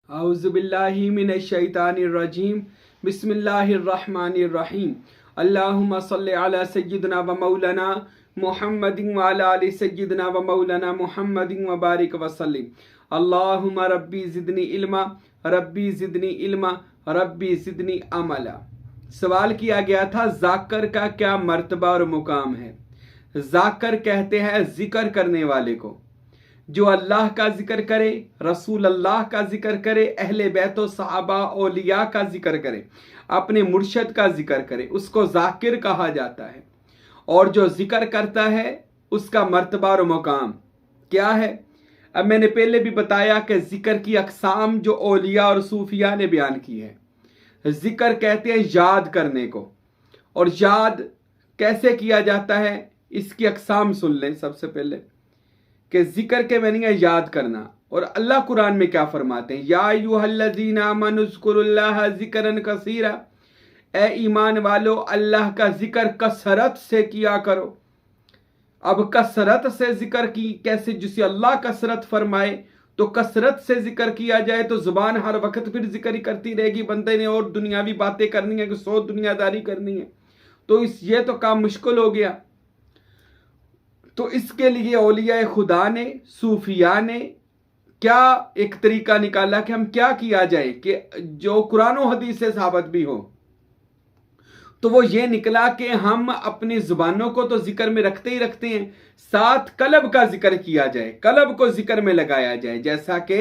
औज़ुबिल्लाहि मिनश्शैतानिर्रजीम बिस्मिल्लाहिर्रहमानिर्रहीम अल्लाहुम्मा सल्लि अला सय्यिदिना व मौलाना मुहम्मदिन व अला आलि सय्यिदिना व मौलाना मुहम्मदिन व बारिक व सल्लिम अल्लाहुम्मा रब्बी ज़िदनी इल्मा रब्बी ज़िदनी इल्मा रब्बी ज़िदनी अमला। सवाल किया गया था ज़ाकर का क्या मर्तबा और मुकाम है। ज़ाकर कहते हैं जिक्र करने वाले को, जो अल्लाह का जिक्र करे, रसूल अल्लाह का जिक्र करे, अहले बैतो सहाबा औलिया का जिक्र करे, अपने मुर्शद का जिक्र करे, उसको जाकिर कहा जाता है। और जो जिक्र करता है उसका मर्तबा और मुकाम क्या है। अब मैंने पहले भी बताया कि जिक्र की अकसाम जो औलिया और सूफिया ने बयान की है। जिक्र कहते हैं याद करने को, और याद कैसे किया जाता है इसकी अकसाम सुन लें सबसे पहले कि जिक्र के मीनिंग है याद करना। और अल्लाह कुरान में क्या फरमाते हैं, या अय्युहल्लज़ीना आमनू उज़्कुरुल्लाह ज़िक्रन कसीरा, ए ईमान वालो अल्लाह का जिक्र कसरत से किया करो। अब कसरत से जिक्र की कैसे, जिसे अल्लाह कसरत फरमाए तो कसरत से जिक्र किया जाए तो जुबान हर वक्त फिर जिक्र ही करती रहेगी। बंदे ने और दुनियावी बातें करनी है कि सौ दुनियादारी करनी है, तो ये तो काम मुश्किल हो गया। तो इसके लिए औलिया खुदा ने, सूफिया ने क्या एक तरीका निकाला कि हम क्या किया जाए कि जो कुरान और हदीस से साबित भी हो। तो वो ये निकला कि हम अपनी जुबानों को तो जिक्र में रखते ही रखते हैं, साथ कल्ब का जिक्र किया जाए, कल्ब को जिक्र में लगाया जाए। जैसा कि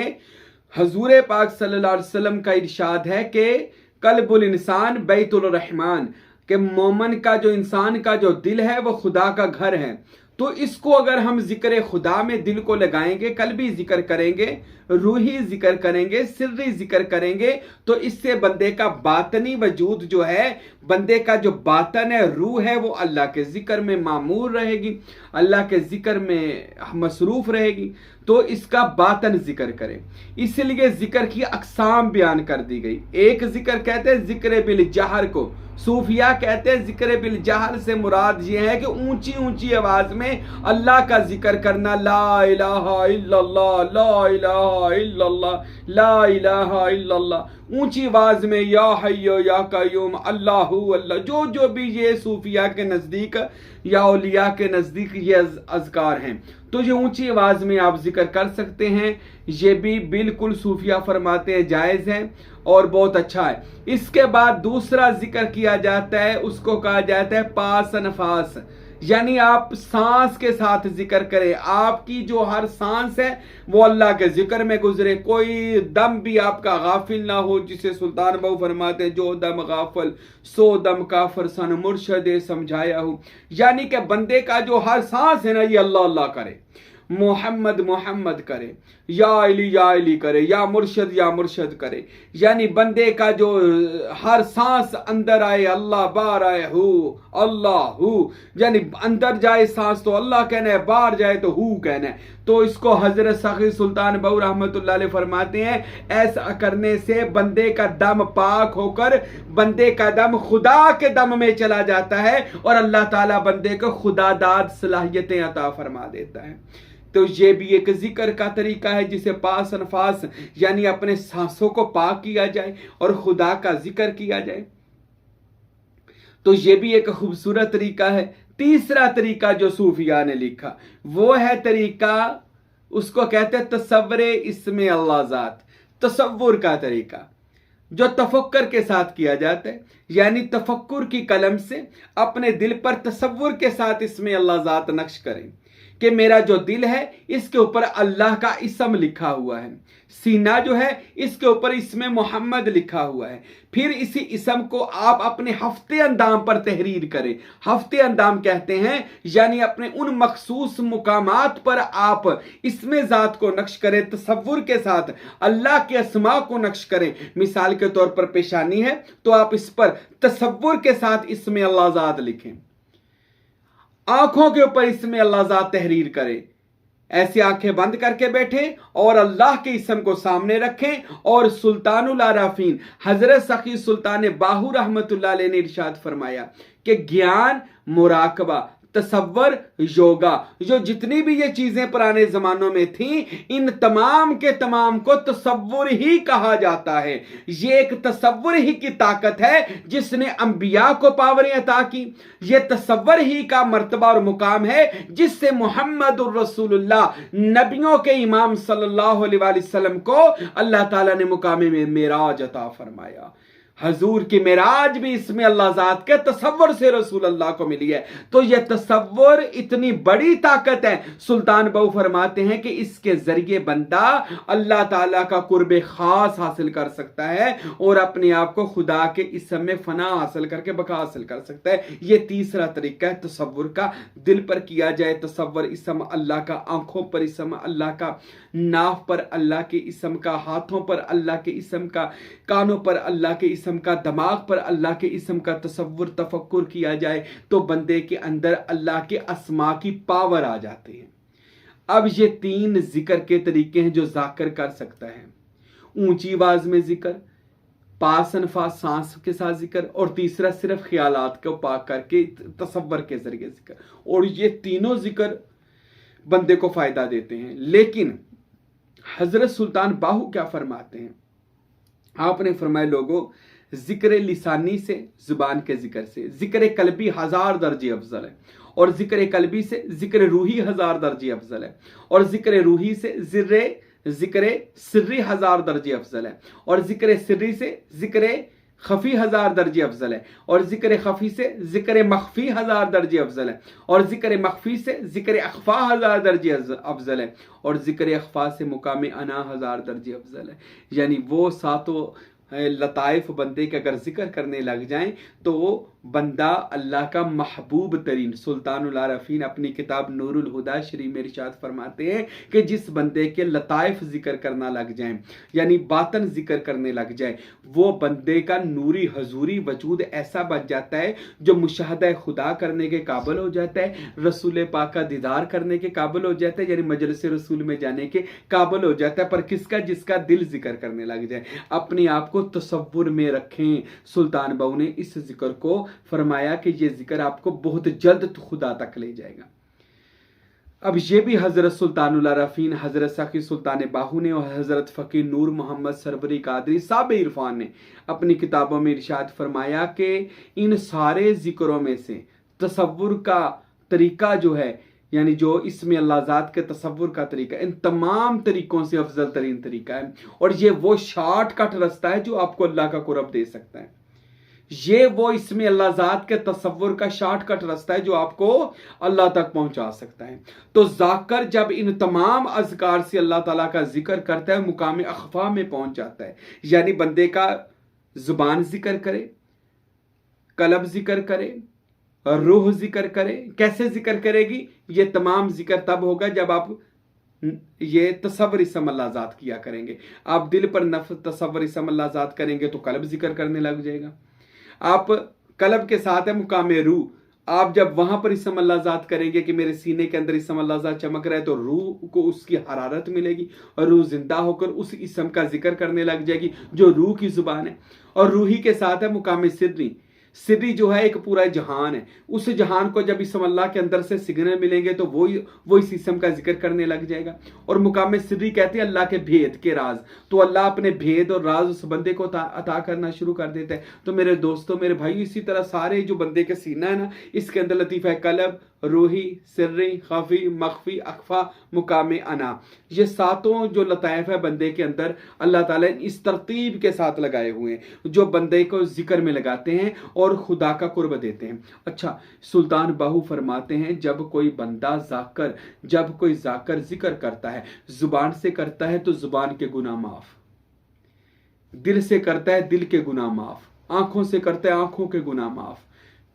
हजूर पाक सल्लल्लाहु अलैहि वसल्लम का इरशाद है कि कल्बुल इंसान बैतुल रहमान, कि मोमन का जो इंसान का जो दिल है वो खुदा का घर है। तो इसको अगर हम जिक्र खुदा में दिल को लगाएंगे, कल्बी जिक्र करेंगे, रूही जिक्र करेंगे, सिर्री जिक्र करेंगे, तो इससे बंदे का बातनी वजूद जो है, बंदे का जो बातन है, रूह है, वो अल्लाह के जिक्र में मामूर रहेगी, अल्लाह के जिक्र में मसरूफ रहेगी। तो इसका बातन जिक्र करें, इसलिए जिक्र की अकसाम बयान कर दी गई। एक जिक्र कहते हैं जिक्र बिल जहर को, सूफिया कहते हैं जिक्र बिल जहर से मुराद ये है कि ऊंची ऊंची आवाज में अल्लाह का जिक्र करना, ला इलाहा इल्लल्लाह, ला इलाहा इल्लल्लाह, ला इलाहा इल्लल्लाह, ऊंची आवाज में या हय्यो या कय्यूम अल्लाहु अल्लाह। जो भी ये सूफिया के नजदीक या औलिया के नजदीक ये अज़कार हैं, तो ये ऊंची आवाज में आप जिक्र कर सकते हैं। ये भी बिल्कुल सूफिया फरमाते हैं जायज है और बहुत अच्छा है। इसके बाद दूसरा जिक्र किया जाता है, उसको कहा जाता है पास नफास, यानी आप सांस के साथ जिक्र करें। आपकी जो हर सांस है वो अल्लाह के जिक्र में गुजरे, कोई दम भी आपका गाफिल ना हो, जिसे सुल्तान बहु फरमाते हैं जो दम गाफिल सो दम काफर सन मुर्शदे समझाया हूं। यानी कि बंदे का जो हर सांस है ना, ये अल्लाह अल्लाह करे, मोहम्मद मोहम्मद करे, या अली करे, या मुर्शद करे। यानी बंदे का जो हर सांस अंदर आए अल्लाह, बाहर आए हु अल्लाह हु, यानी अंदर जाए सांस तो अल्लाह कहना है, बाहर जाए तो हु कहना है। तो इसको हजरत सखी सुल्तान बहु रहमतुल्लाह अलैह फरमाते हैं, ऐसा करने से बंदे का दम पाक होकर बंदे का दम खुदा के दम में चला जाता है और अल्लाह ताला बंदे को खुदादाद सलाहियतें अता फरमा देता है। तो ये भी एक जिक्र का तरीका है, जिसे पास नफास यानी अपने सांसों को पाक किया जाए और खुदा का जिक्र किया जाए। तो ये भी एक खूबसूरत तरीका है। तीसरा तरीका जो सूफिया ने लिखा वो है तरीका, उसको कहते हैं तसव्वुरे इस्मे अल्लाह ज़ात, तसव्वुर का तरीका जो तफक्कर के साथ किया जाता है। यानी तफक्कुर की कलम से अपने दिल पर तसव्वुर के साथ इसमें अल्लाह ज़ात नक्श करें कि मेरा जो दिल है इसके ऊपर अल्लाह का इसम लिखा हुआ है, सीना जो है इसके ऊपर इसमें मोहम्मद लिखा हुआ है। फिर इसी इसम को आप अपने हफ्ते अंदाम पर तहरीर करें। हफ्ते अंदाम कहते हैं यानी अपने उन मखसूस मुकामात पर आप इसमें ज़ात को नक्श करें, तसव्वुर के साथ अल्लाह के अस्मा को नक्श करें। मिसाल के तौर पर पेशानी है तो आप इस पर तसव्वुर के साथ इसमें अल्लाह ज़ात लिखें। आंखों के ऊपर इसमें अल्लाह ज़ात तहरीर करें, ऐसी आंखें बंद करके बैठे और अल्लाह के इसम को सामने रखें। और सुल्तानुल आराफीन हजरत सखी सुल्तान बाहू रहमतुल्लाह अलैह ने इरशाद फरमाया कि ज्ञान, मुराकबा, तसव्वुर, योगा, जो जितनी भी ये चीजें पुराने जमानों में थी, इन तमाम के तमाम को तसव्वुर ही कहा जाता है। ये एक तसव्वुर ही की ताकत है जिसने अंबिया को पावरें अता की। ये तसव्वुर ही का मर्तबा और मुकाम है जिससे मुहम्मदुर रसूलुल्लाह नबियों के इमाम सल्लल्लाहु अलैहि वसल्लम को अल्लाह ताला ने मुकामे में मेराज अता फरमाया। हजूर की मेराज भी इसमें अल्लाह ज़ात के तसव्वुर से रसूल अल्लाह को मिली है। तो यह तसव्वुर इतनी बड़ी ताकत है, सुल्तान बहू फरमाते हैं कि इसके जरिए बंदा अल्लाह ताला का कुर्बे खास हासिल कर सकता है और अपने आप को खुदा के इसम में फना हासिल करके बका हासिल कर सकता है। यह तीसरा तरीका है तसव्वुर का। दिल पर किया जाए तसव्वुर, इसम अल्लाह का, आंखों पर इसम अल्लाह का, नाफ पर अल्लाह के इसम का, हाथों पर अल्लाह के इसम का, कानों पर अल्लाह के इसम का, दिमाग पर अल्लाह के इसम का तसव्वुर तफक्कुर किया जाए तो बंदे के अंदर अल्लाह के अस्मा की पावर आ जाती है। अब ये 3 जिक्र के तरीके हैं जो जाकिर कर सकता है। ऊंची आवाज में जिक्र, पास अनफास सांस के साथ जिक्र, और तीसरा सिर्फ ख्यालात को पाक करके तसव्वुर के जरिए जिक्र। और ये तीनों जिक्र बंदे को फायदा देते हैं। लेकिन हजरत सुल्तान बाहू क्या फरमाते हैं? आपने फरमाया लोगों, जिक्र लिसानी से, जुबान के जिक्र से जिक्र कल्बी 1000 दर्जे अफजल है, और जिक्र कल्बी से जिक्र रूही 1000 दर्जे अफजल है, और जिक्र रूही से जिक्र सिर्री 1000 दर्जे अफजल है, और जिक्र सिर्री से जिक्र खफी 1000 दर्जे अफजल है, और जिक्र खफी से जिक्र मखफी 1000 दर्जे अफजल है, और जिक्र मखफी से जिक्र अखफा 1000 दर्जे अफजल है, और जिक्र अखफा से मुकाम अना 1000 दर्जे अफजल है। यानी वो सातों लताइफ बंदे के अगर जिक्र करने लग जाएं तो बंदा अल्लाह का महबूब तरीन। सुल्तानुल आरफीन अपनी किताब नूरुल हुदा शरीफ में इरशाद फरमाते हैं कि जिस बंदे के लताइफ जिक्र करना लग जाए, यानी बातन जिक्र करने लग जाए, वो बंदे का नूरी हजूरी वजूद ऐसा बच जाता है जो मुशाहदा खुदा करने के काबिल हो जाता है, रसूल पाक का दीदार करने के काबिल हो जाता है, यानी मजलिस रसूल में जाने के काबिल हो जाता है। पर किसका? जिसका दिल जिक्र करने लग जाए। अपने आप को तसव्वुर में रखें। सुल्तान बहू ने इस जिक्र को फरमाया कि यह जिक्र आपको बहुत जल्द खुदा तक ले जाएगा। अब ये भी हजरत सुल्तानुल आरफीन, हजरत सखी सुल्तान बाहू ने और हजरत फ़कीर नूर मोहम्मद सरवरी कादरी साहब इरफान ने अपनी किताबों में इरशाद फरमाया कि इन सारे जिक्रों में से तसव्वुर का तरीका जो है, यानी जो इसमें अल्लाह ज़ात के तसव्वुर का तरीका, इन तमाम तरीकों से अफजल तरीन तरीका है। और ये वो शॉर्टकट रास्ता है जो आपको अल्लाह का कुर्ब दे सकता है। ये वो इसमें अल्लाह ज़ात के तसव्वुर का शॉर्टकट रास्ता है जो आपको अल्लाह तक पहुंचा सकता है। तो जाकर जब इन तमाम अज़कार से अल्लाह ताला का जिक्र करता है, मुकाम अखफा में पहुंच जाता है। यानी बंदे का जुबान जिक्र करे, कल्ब जिक्र करे, रूह जिक्र करे। कैसे जिक्र करेगी? ये तमाम जिक्र तब होगा जब आप ये तसव्वुर इसम अल्लाह ज़ात किया करेंगे। आप दिल पर तसव्वुर इसम अल्लाह ज़ात करेंगे तो कल्ब जिक्र करने लग जाएगा। आप कल्ब के साथ है मुकाम रूह, आप जब वहां पर इसम अल्लाह ज़ात करेंगे कि मेरे सीने के अंदर इसम अल्लाह ज़ात चमक रहा है, तो रूह को उसकी हरारत मिलेगी और रूह जिंदा होकर उस इसम का जिक्र करने लग जाएगी जो रूह की जुबान है। और रूही के साथ है मुकाम सिर्री। सिर्री जो है एक पूरा जहान है। उस जहान को जब इसम अल्लाह के अंदर से सिग्नल मिलेंगे तो वो इस इसम का जिक्र करने लग जाएगा। और मुकाम सिर्री कहते हैं अल्लाह के भेद के राज। तो अल्लाह अपने भेद और राज उस बंदे को अता करना शुरू कर देता है। तो मेरे दोस्तों, मेरे भाई, इसी तरह सारे जो बंदे के सीना है ना, इसके अंदर लतीफ़ा कल्ब, रूही, सिर्री, खफी, मखफी, अखफा, मुकाम अना, ये सातों जो लताइफ है बंदे के अंदर अल्लाह ताला ने इस तरतीब के साथ लगाए हुए हैं जो बंदे को जिक्र में लगाते हैं और खुदा का कुर्ब देते हैं। अच्छा, सुल्तान बाहू फरमाते हैं जब कोई जाकर जिक्र करता है, जुबान से करता है तो जुबान के गुनाह माफ, दिल से करता है दिल के गुनाह माफ, आंखों से करता है आंखों के गुनाह माफ,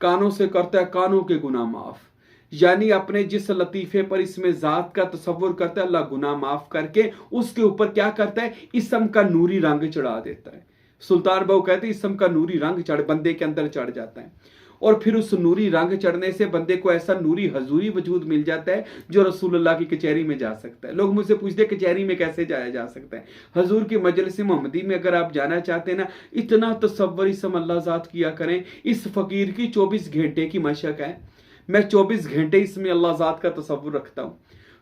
कानों से करता है कानों के गुनाह माफ। यानी अपने जिस लतीफे पर इसमें जात का तसव्वुर करता है, अल्लाह गुनाह माफ करके उसके ऊपर क्या करता है? इसम का नूरी रंग चढ़ा देता है। सुल्तान बाहू कहते हैं इसम का नूरी रंग बंदे के अंदर चढ़ जाता है, और फिर उस नूरी रंग चढ़ने से बंदे को ऐसा नूरी हजूरी वजूद मिल जाता है जो रसूलुल्लाह की कचहरी में जा सकता है। लोग मुझसे पूछते हैं कचहरी में कैसे जाया जा सकता है? हजूर की मजलिस मोहम्मदी में अगर आप जाना चाहते हैं ना, इतना तसव्वुर इसम अल्लाह ज़ात किया करें। इस फकीर की 24 घंटे की मशक है। मैं 24 घंटे इसमें अल्लाह ज़ात का तसव्वुर रखता हूँ।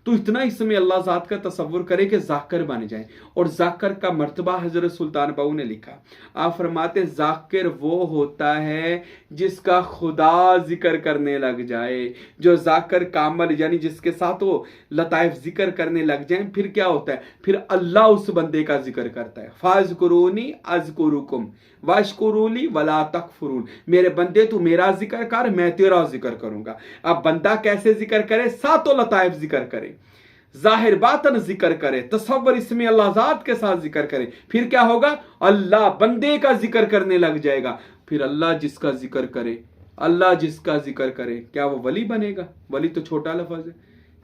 तो इतना इसमें अल्लाह ज़ात का तसव्वुर करे कि जाकिर बन जाए। और जाकिर का मर्तबा हज़रत सुल्तान बाहू ने लिखा, आप फरमाते जाकिर वो होता है जिसका खुदा जिक्र करने लग जाए। जो जाकिर कामल यानी जिसके साथ वो लताइफ जिक्र करने लग जाए, फिर क्या होता है, फिर अल्लाह उस बंदे का जिक्र करता है। फाज़कुरूनी अज़कुरुकुम वाशकुरूली वला तकफुरून, मेरे बंदे तू मेरा जिक्र कर, मैं तेरा जिक्र करूंगा। अब बंदा कैसे जिक्र करे, सातों लताइफ जिक्र करे, जाहिर बातन जिक्र करे, तसव्वुर इसमें अल्लाह ज़ात के साथ जिक्र करे, फिर क्या होगा, अल्लाह बंदे का जिक्र करने लग जाएगा। फिर अल्लाह जिसका जिक्र करे, अल्लाह जिसका जिक्र करे, क्या वो वली बनेगा? वली तो छोटा लफ्ज़ है।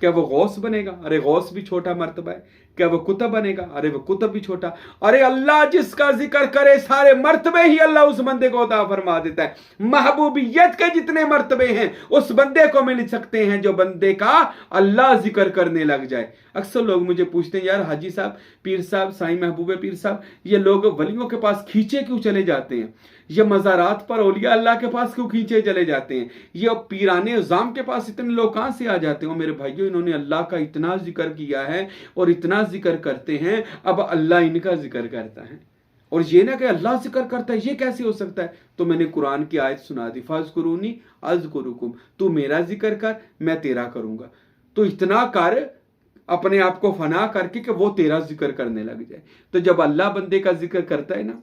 क्या वो गौस बनेगा? अरे गौस भी छोटा मर्तबा है। क्या वो कुतब बनेगा? अरे वो कुतब भी छोटा। अरे अल्लाह जिसका जिक्र करे, सारे मर्तबे ही अल्लाह उस बंदे को अता फरमा देता है। महबूबियत के जितने मर्तबे हैं उस बंदे को मिल सकते हैं जो बंदे का अल्लाह जिक्र करने लग जाए। अक्सर लोग मुझे पूछते हैं, यार हाजी साहब, पीर साहब, साईं महबूब पीर साहब, ये लोग वलियों के पास खींचे क्यों चले जाते हैं? ये मज़ारात पर औलिया अल्लाह के पास क्यों खींचे चले जाते हैं? ये पीराने उज़ाम के पास इतने लोग कहां से आ जाते हैं? मेरे भाइयों, इन्होंने अल्लाह का इतना जिक्र किया है और इतना जिक्र करते हैं, अब अल्लाह इनका जिक्र करता है। और ये ना कि अल्लाह जिक्र करता है, ये कैसे हो सकता है? तो मैंने कुरान की आयत सुना दी, फाज़कुरूनी अज़कुरुकुम, तू मेरा जिक्र कर, मैं तेरा करूंगा। तो इतना कर अपने आप को फना करके कि वो तेरा जिक्र करने लग जाए। तो जब अल्लाह बंदे का जिक्र करता है ना,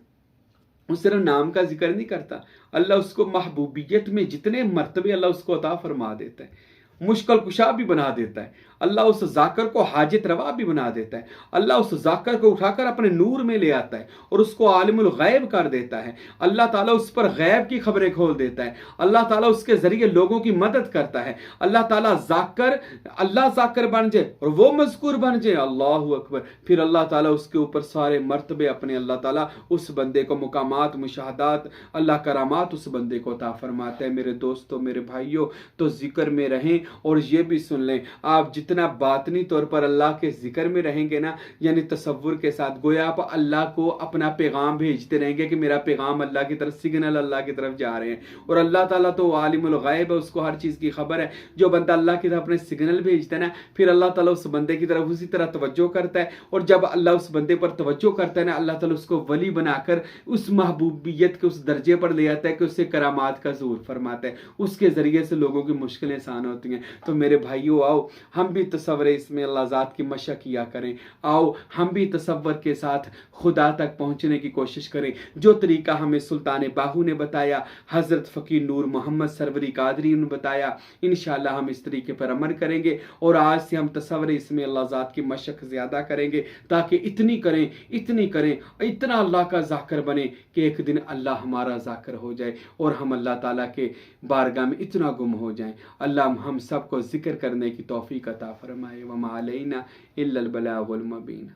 वो सिर्फ नाम का जिक्र नहीं करता, अल्लाह उसको महबूबियत में जितने मर्तबे अल्लाह उसको अता फरमा देता है, मुश्किल कुशा भी बना देता है। अल्लाह उस जाकर को हाजत रवा भी बना देता है। अल्लाह उस जाकर को उठाकर अपने नूर में ले आता है और उसको आलिमुल गैब कर देता है। अल्लाह ताला उस पर गैब की खबरें खोल देता है। अल्लाह ताला उसके जरिए लोगों की मदद करता है। अल्लाह ताला अल्लाह जाकर बन जाए और वो मज़कूर बन जाए। अल्लाहु अकबर। फिर अल्लाह ताला उसके ऊपर सारे मर्तबे अपने अल्लाह ताला उस बंदे को मुकामात, मुशाहदात, अल्लाह करामात उस बंदे को अता फरमाता है। मेरे दोस्तों, मेरे भाइयों, तो जिक्र में रहें और ये भी सुन लें, आप जितना बातनी तौर पर अल्लाह के जिक्र में रहेंगे ना, यानी तसव्वुर के साथ, गोया आप अल्लाह को अपना पैगाम भेजते रहेंगे कि मेरा पैगाम अल्लाह की तरफ, सिग्नल अल्लाह की तरफ जा रहे हैं। और अल्लाह ताला तो आलिमुल गैब है, उसको हर चीज़ की खबर है। जो बंदा अल्लाह की तरफ अपने सिग्नल भेजता है ना, फिर अल्लाह ताला उस बंदे की तरफ उसी तरह तवज्जो करता है। और जब अल्लाह उस बंदे पर तवज्जो करता है ना, अल्लाह ताला उसको वली बनाकर उस महबूबियत के उस दर्जे पर ले आता है कि उससे करामात का ज़ूर फरमाता है। उसके ज़रिए से लोगों की मुश्किलें आसान होती हैं। तो मेरे भाइयों, आओ हम भी तसव्वुर इसमें अल्लाह ज़ात की मशक़ किया करें। आओ हम भी तसव्वुर के साथ खुदा तक पहुँचने की कोशिश करें। जो तरीका हमें सुल्तान बाहू ने बताया, हज़रत फ़कीर नूर मोहम्मद सरवरी कादरी ने बताया, इंशाअल्लाह हम इस तरीके पर अमल करेंगे। और आज से हम तसव्वुर इसमें अल्लाह ज़ात की मशक़ ज़्यादा करेंगे, ताकि इतनी करें, इतना अल्लाह का ज़ाकिर बने कि एक दिन अल्लाह हमारा ज़ाकिर हो जाए और हम अल्लाह ताला के बारगाह में इतना गुम हो जाएं। अल्लाह हम सबको ज़िक्र करने की तौफ़ीक़ अता फ़रमाए। वमा अलैना इल्लल बलागुल मुबीन।